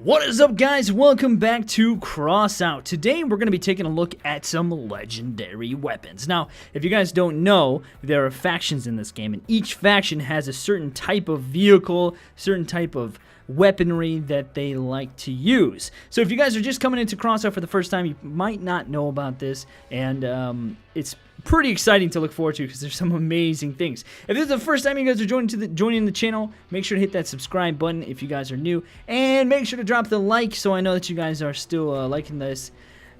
What is up, guys? Welcome back to Crossout. Today we're going to be taking a look at some legendary weapons. Now, if you guys don't know, there are factions in this game, and each faction has a certain type of vehicle, certain type of weaponry that they like to use. So if you guys are just coming into Crossout for the first time, you might not know about this, and it's pretty exciting to look forward to because there's some amazing things. If this is the first time you guys are joining the channel, make sure to hit that subscribe button if you guys are new, and make sure to drop the like so I know that you guys are still liking this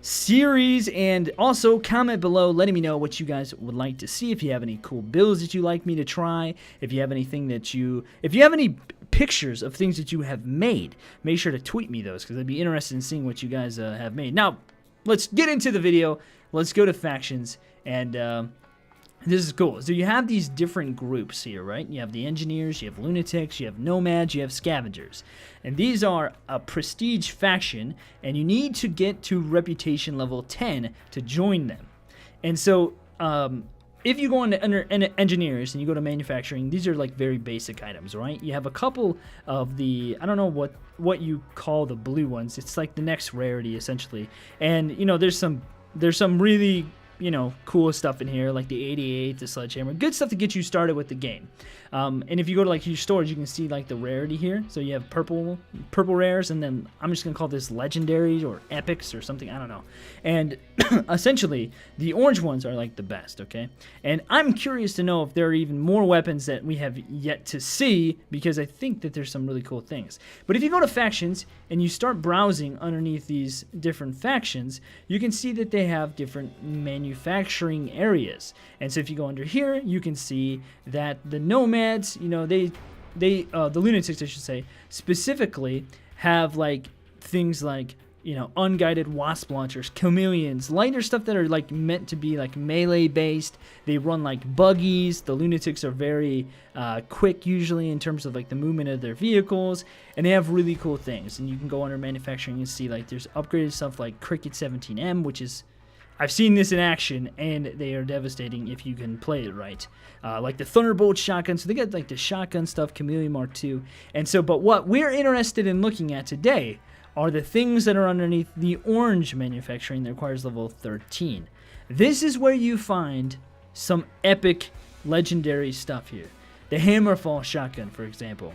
series, and also comment below letting me know what you guys would like to see. If you have any cool builds that you like me to try, if you have anything that if you have any pictures of things that you have made, make sure to tweet me those because I'd be interested in seeing what you guys have made. Now, let's get into the video. Let's go to factions, and this is cool. So you have these different groups here, right? You have the engineers, you have lunatics, you have nomads, you have scavengers. And these are a prestige faction, and you need to get to reputation level 10 to join them. And so if you go into engineers and you go to manufacturing, these are like very basic items, right? You have a couple of the, I don't know what you call the blue ones. It's like the next rarity, essentially. And, you know, there's some really, you know, cool stuff in here, like the 88, the sledgehammer, good stuff to get you started with the game. And if you go to like your storage, you can see like the rarity here. So you have purple rares, and then I'm just gonna call this legendaries or epics or something, I don't know. And essentially the orange ones are like the best, okay? And I'm curious to know if there are even more weapons that we have yet to see, because I think that there's some really cool things. But if you go to factions and you start browsing underneath these different factions, you can see that they have different manufacturing areas. And so if you go under here, you can see that the nomads, you know, the lunatics, I should say, specifically have like things like, you know, unguided wasp launchers, chameleons, lighter stuff that are like meant to be like melee based. They run like buggies. The lunatics are very quick usually in terms of like the movement of their vehicles, and they have really cool things. And you can go under manufacturing and see like there's upgraded stuff like Cricket 17M, which is, I've seen this in action, and they are devastating if you can play it right. Like the Thunderbolt shotgun, so they got like the shotgun stuff, Chameleon Mark II. And so, but what we're interested in looking at today are the things that are underneath the orange manufacturing that requires level 13. This is where you find some epic legendary stuff here. The Hammerfall shotgun, for example.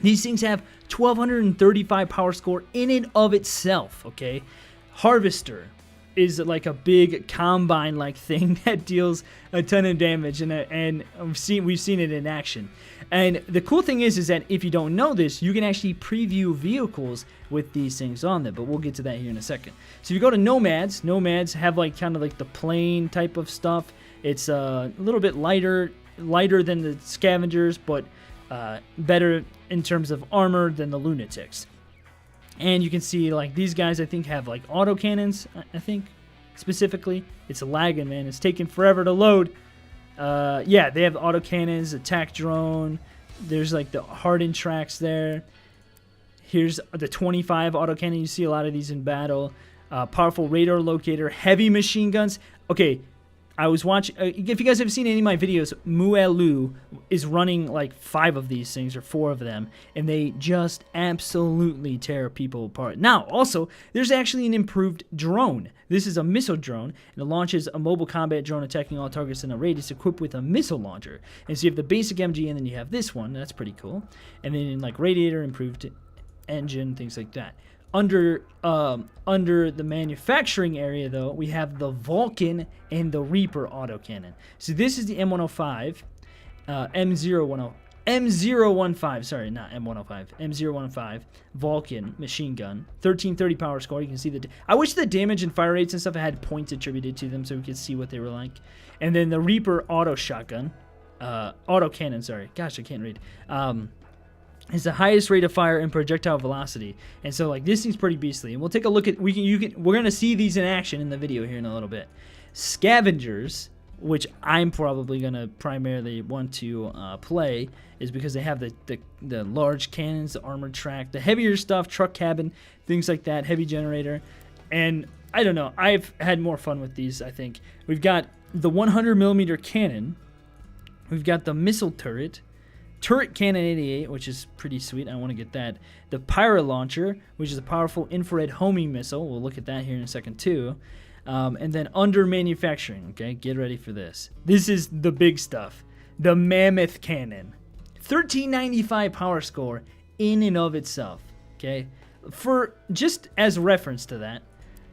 These things have 1235 power score in and of itself, okay? Harvester is like a big combine-like thing that deals a ton of damage, and we've seen it in action. And the cool thing is that if you don't know this, you can actually preview vehicles with these things on them, but we'll get to that here in a second. So if you go to nomads, nomads have like kind of like the plain type of stuff. It's a little bit lighter than the scavengers, but better in terms of armor than the lunatics. And you can see like these guys, I think, have like auto cannons. I think specifically, it's lagging, man. It's taking forever to load. Yeah, they have auto cannons, attack drone. There's like the hardened tracks there. Here's the 25 auto cannon. You see a lot of these in battle. Powerful radar locator, heavy machine guns. Okay, I was watching, if you guys have seen any of my videos, Muelu is running like 5 of these things, or 4 of them, and they just absolutely tear people apart. Now, also, there's actually an improved drone. This is a missile drone, and it launches a mobile combat drone attacking all targets in a radius equipped with a missile launcher. And so you have the basic MG, and then you have this one. That's pretty cool. And then like radiator, improved engine, things like that. Under the manufacturing area, though, we have the Vulcan and the Reaper autocannon. So this is the M105, M015, sorry, not M105, M015 Vulcan machine gun, 1330 power score. You can see I wish the damage and fire rates and stuff had points attributed to them so we could see what they were like. And then the Reaper auto shotgun, autocannon, sorry, gosh, I can't read. Is the highest rate of fire and projectile velocity, and so like this thing's pretty beastly. And we'll take a look at we're gonna see these in action in the video here in a little bit. Scavengers, which I'm probably gonna primarily want to play, is because they have the large cannons, the armored track, the heavier stuff, truck cabin, things like that, heavy generator. And I don't know, I've had more fun with these. I think we've got the 100mm cannon, we've got the missile turret. Turret Cannon 88, which is pretty sweet. I want to get that. The Pyro Launcher, which is a powerful infrared homing missile. We'll look at that here in a second too. And then under manufacturing, okay, get ready for this. This is the big stuff. The Mammoth Cannon. 1395 power score in and of itself, okay? For just as reference to that,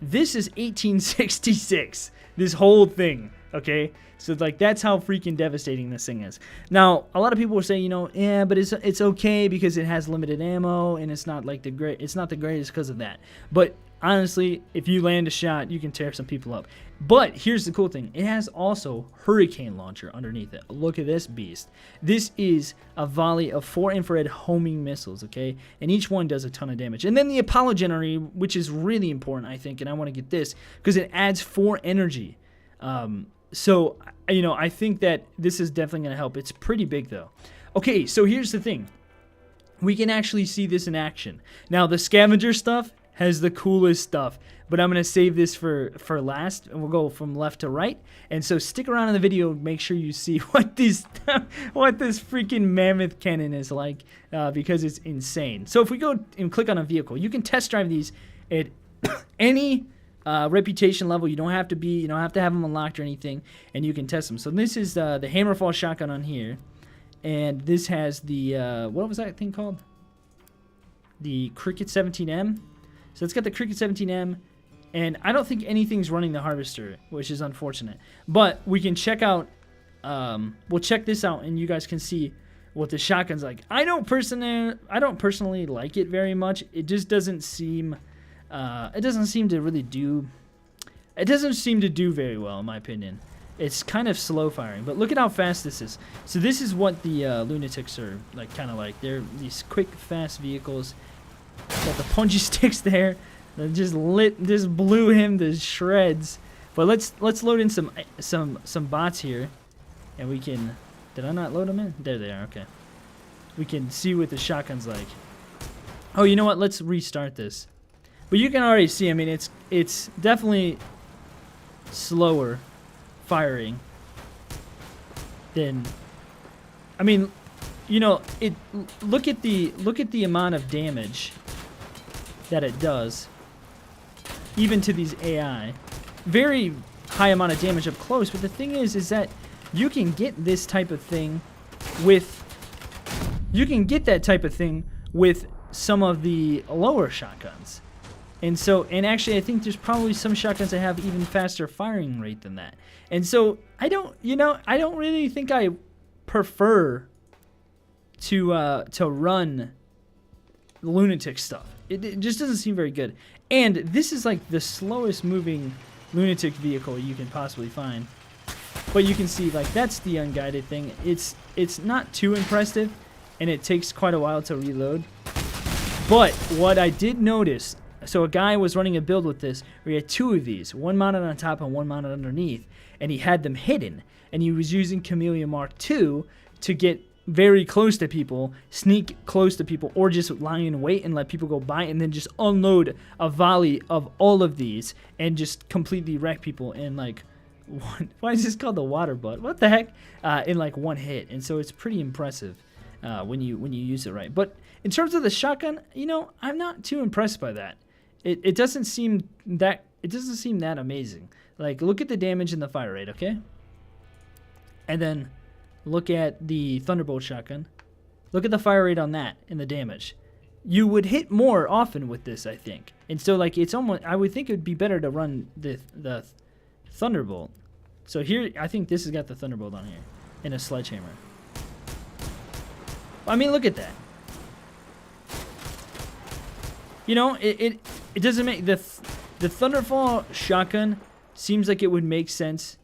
this is 1866, this whole thing, okay? So like that's how freaking devastating this thing is. Now, a lot of people will say, you know, yeah, but it's okay because it has limited ammo and it's not like the greatest because of that. But honestly, if you land a shot, you can tear some people up. But here's the cool thing. It has also Hurricane Launcher underneath it. Look at this beast. This is a volley of 4 infrared homing missiles, okay? And each one does a ton of damage. And then the Apollo Generator, which is really important, I think, and I want to get this because it adds 4 energy. So, you know, I think that this is definitely going to help. It's pretty big, though. Okay, so here's the thing. We can actually see this in action. Now, the scavenger stuff has the coolest stuff, but I'm going to save this for last, and we'll go from left to right. And so stick around in the video, make sure you see what this freaking Mammoth Cannon is like, because it's insane. So if we go and click on a vehicle, you can test drive these at any reputation level. You don't have to have them unlocked or anything, and you can test them. So this is the Hammerfall shotgun on here, and this has the what was that thing called? The Cricket 17M. So it's got the Cricket 17M, and I don't think anything's running the Harvester, which is unfortunate. But we can check out, we'll check this out, and you guys can see what the shotgun's like. I don't personally like it very much. It just doesn't seem, it doesn't seem to do very well, in my opinion. It's kind of slow firing, but look at how fast this is. So this is what the lunatics are like, kind of like. They're these quick, fast vehicles. Got the punchy sticks there. That just blew him to shreds. But let's load in some bots here, and we can. Did I not load them in? There they are. Okay. We can see what the shotgun's like. Oh, you know what? Let's restart this. But you can already see. I mean, it's definitely slower firing than. I mean, you know, look at the amount of damage that it does, even to these AI. Very high amount of damage up close, but the thing is that you can get this type of thing with some of the lower shotguns. And actually I think there's probably some shotguns that have even faster firing rate than that. And so I don't really think I prefer to run lunatic stuff. It just doesn't seem very good. And this is like the slowest moving lunatic vehicle you can possibly find. But you can see, like, that's the unguided thing. It's not too impressive, and it takes quite a while to reload. But what I did notice, so a guy was running a build with this where he had 2 of these, one mounted on top and one mounted underneath, and he had them hidden. And he was using Chameleon Mark II to get very close to people, sneak close to people, or just lie in wait and let people go by, and then just unload a volley of all of these and just completely wreck people in like why is this called the water butt? What the heck? In like one hit. And so it's pretty impressive when you use it right. But in terms of the shotgun, you know, I'm not too impressed by that. It doesn't seem that amazing. Like, look at the damage and the fire rate, okay? And then look at the Thunderbolt shotgun. Look at the fire rate on that and the damage. You would hit more often with this, I think. And so, like, it's almost, I would think it would be better to run the Thunderbolt. So here, I think this has got the Thunderbolt on here and a sledgehammer. I mean, look at that. You know, it doesn't make the Thunderfall shotgun seems like it would make sense.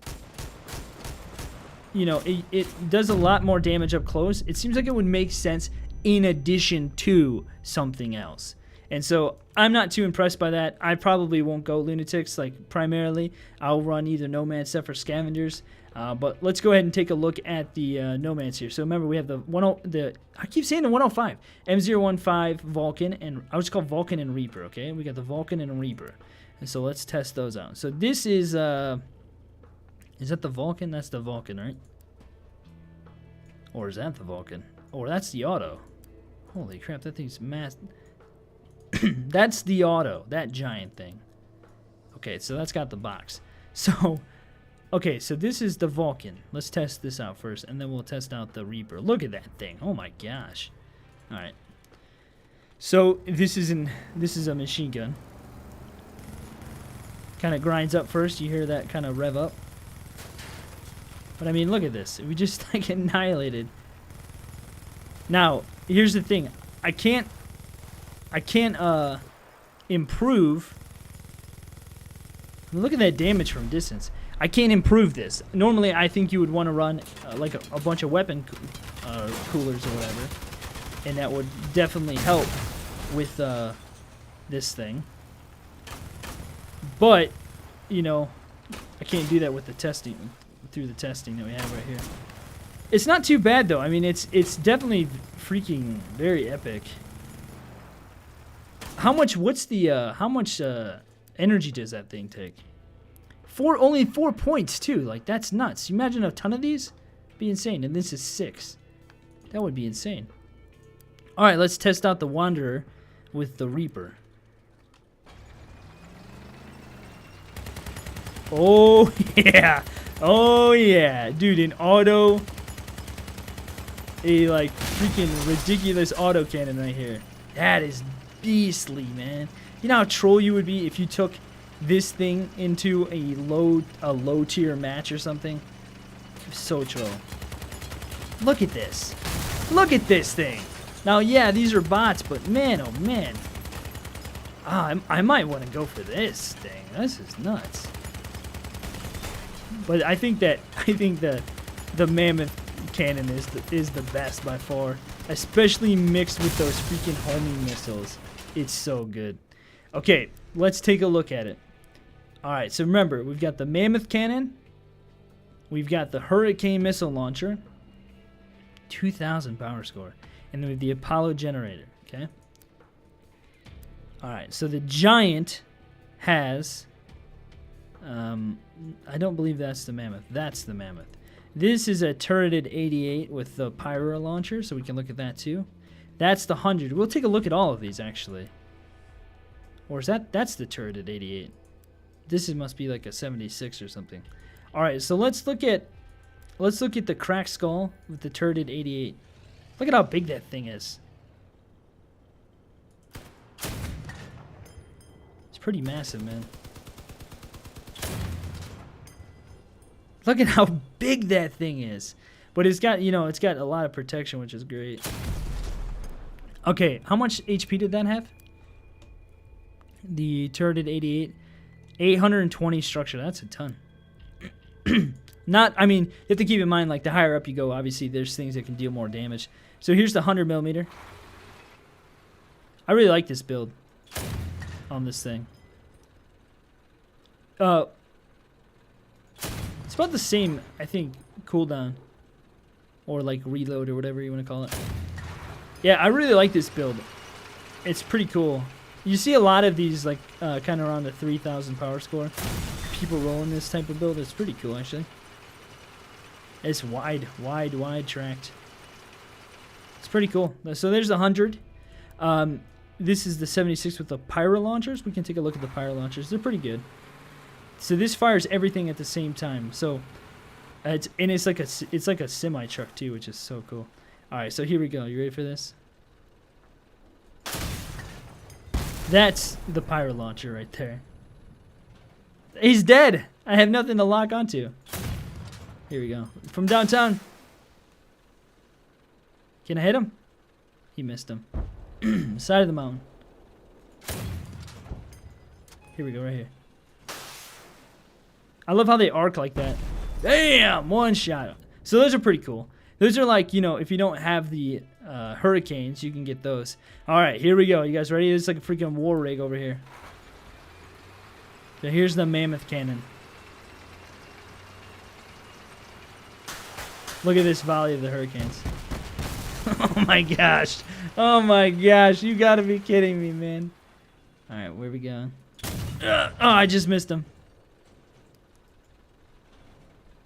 You know, it does a lot more damage up close. It seems like it would make sense in addition to something else. And so I'm not too impressed by that. I probably won't go Lunatics, like, primarily. I'll run either Nomad stuff or Scavengers. But let's go ahead and take a look at the Nomads here. So remember, we have I keep saying the 105, M015 Vulcan, and I was called Vulcan and Reaper, okay? We got the Vulcan and Reaper. And so let's test those out. So this is that the Vulcan? That's the Vulcan, right? Or is that the Vulcan? Oh, that's the auto. Holy crap, that thing's mass. That's the auto, that giant thing. Okay, so that's got the box. So, okay, so this is the Vulcan. Let's test this out first, and then we'll test out the Reaper. Look at that thing. Oh my gosh. All right. So this is a machine gun. Kind of grinds up first. You hear that kind of rev up. But I mean, look at this. We just like annihilated. Now, here's the thing. I can't improve. Look at that damage from distance. I can't improve this. Normally, I think you would want to run like a bunch of weapon coolers or whatever, and that would definitely help with this thing. But, you know, I can't do that with the testing, through the testing that we have right here. It's not too bad though. I mean, it's definitely freaking very epic. How much? What's the? How much energy does that thing take? Only 4 points too. Like that's nuts. You imagine a ton of these? It'd be insane. And this is 6. That would be insane. All right, let's test out the Wanderer with the Reaper. Oh yeah. Oh yeah, dude, an auto, a like freaking ridiculous auto cannon right here. That is beastly, man. You know how troll you would be if you took this thing into a low tier match or something? So troll. Look at this. Look at this thing. Now, yeah, these are bots, but man, oh man. I might want to go for this thing. This is nuts. But I think the Mammoth Cannon is the best by far, especially mixed with those freaking homing missiles. It's so good. Okay, let's take a look at it. All right, so remember, we've got the Mammoth Cannon, we've got the Hurricane missile launcher, 2,000 power score, and then we have the Apollo generator. Okay. All right, so the Giant has. I don't believe that's the Mammoth. That's the Mammoth. This is a turreted 88 with the Pyro launcher, so we can look at that too. That's the 100. We'll take a look at all of these actually. Or is that's the turreted 88? This must be like a 76 or something. All right, so let's look at the cracked skull with the turreted 88. Look at how big that thing is. It's pretty massive, man. Look at how big that thing is. But it's got, you know, it's got a lot of protection, which is great. Okay, how much HP did that have? The turreted 88. 820 structure. That's a ton. I mean, you have to keep in mind, like, the higher up you go, obviously, there's things that can deal more damage. So here's the 100mm. I really like this build on this thing. It's about the same, I think, cooldown. Or, like, reload or whatever you want to call it. Yeah, I really like this build. It's pretty cool. You see a lot of these, like, kind of around the 3,000 power score. People rolling this type of build. It's pretty cool, actually. It's wide tracked. It's pretty cool. So there's 100. This is the 76 with the Pyro launchers. We can take a look at the Pyro launchers. They're pretty good. So this fires everything at the same time. So it's like a semi truck too, which is so cool. All right, so here we go. You ready for this? That's the Pyro launcher right there. He's dead. I have nothing to lock onto. Here we go. From downtown. Can I hit him? He missed him. Side of the mountain. Here we go, right here. I love how they arc like that. Bam! One shot. So those are pretty cool. Those are like, you know, if you don't have the hurricanes, you can get those. All right, here we go. You guys ready? This is like a freaking war rig over here. So here's the Mammoth Cannon. Look at this volley of the hurricanes. Oh my gosh. Oh my gosh. You gotta be kidding me, man. All right, where we going? Oh, I just missed him.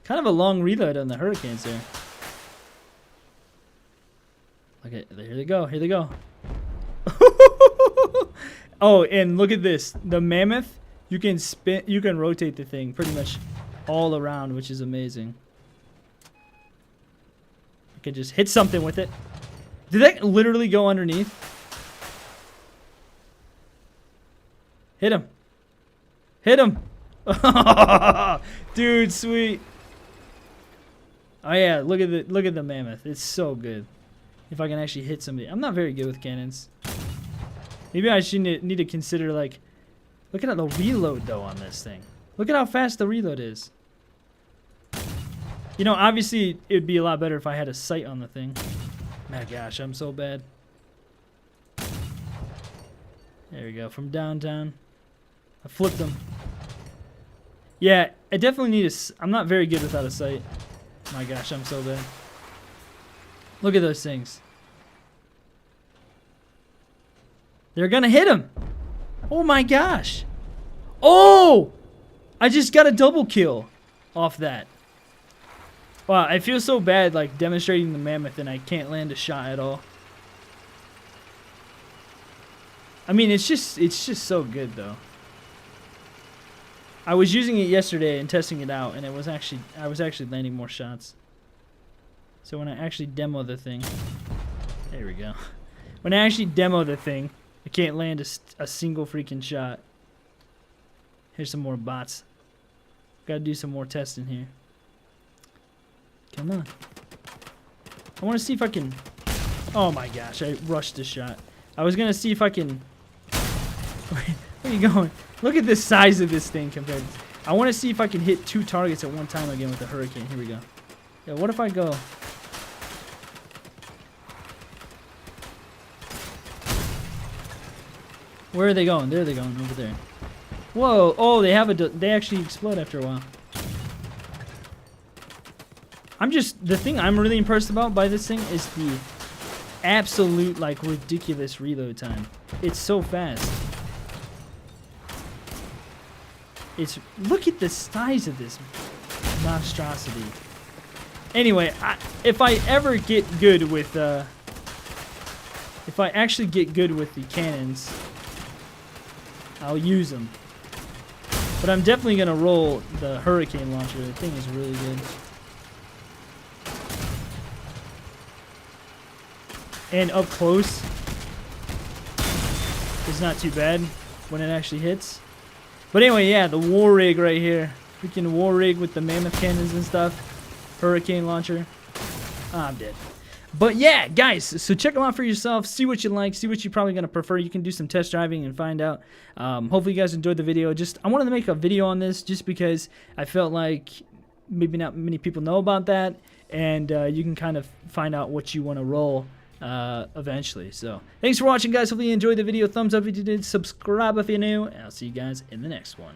Kind of a long reload on the hurricanes there. Look at, here they go. Here they go. Oh, and look at this. The Mammoth, you can spin, you can rotate the thing pretty much all around, which is amazing. I could just hit something with it. Did that literally go underneath? Hit him. Hit him. Dude, sweet. Oh yeah, look at the Mammoth. It's so good. If I can actually hit somebody. I'm not very good with cannons. Maybe I should need to consider, like, look at the reload though on this thing. Look at how fast the reload is. You know, obviously it'd be a lot better if I had a sight on the thing. My gosh, I'm so bad. There we go, from downtown. I flipped them. Yeah, I definitely need I'm not very good without a sight. My gosh, I'm so bad. Look at those things. They're gonna hit him. Oh my gosh. Oh! I just got a double kill off that. Wow, I feel so bad like demonstrating the Mammoth and I can't land a shot at all. I mean, it's just so good though. I was using it yesterday and testing it out, and I was actually landing more shots. So when I actually demo the thing, there we go. When I actually demo the thing, I can't land a single freaking shot. Here's some more bots. Gotta do some more testing here. Come on. I want to see if I can... Oh my gosh, I rushed the shot. I was gonna see if I can... Where are you going? Look at the size of this thing compared to... I want to see if I can hit 2 targets at one time again with the Hurricane. Here we go. Yeah, what if I go... Where are they going? There they're going, over there. Whoa! Oh, they have they actually explode after a while. The thing I'm really impressed about by this thing is the absolute, like, ridiculous reload time. It's so fast. Look at the size of this monstrosity. Anyway, if I ever get good with, if I actually get good with the cannons, I'll use them. But I'm definitely going to roll the Hurricane launcher. The thing is really good. And up close is not too bad when it actually hits. But anyway, yeah, the War Rig right here. Freaking War Rig with the Mammoth Cannons and stuff. Hurricane launcher. I'm dead. But yeah, guys, so check them out for yourself. See what you like. See what you're probably going to prefer. You can do some test driving and find out. Hopefully you guys enjoyed the video. I wanted to make a video on this just because I felt like maybe not many people know about that. And you can kind of find out what you want to roll eventually. So thanks for watching, guys. Hopefully you enjoyed the video. Thumbs up if you did. Subscribe if you're new. And I'll see you guys in the next one.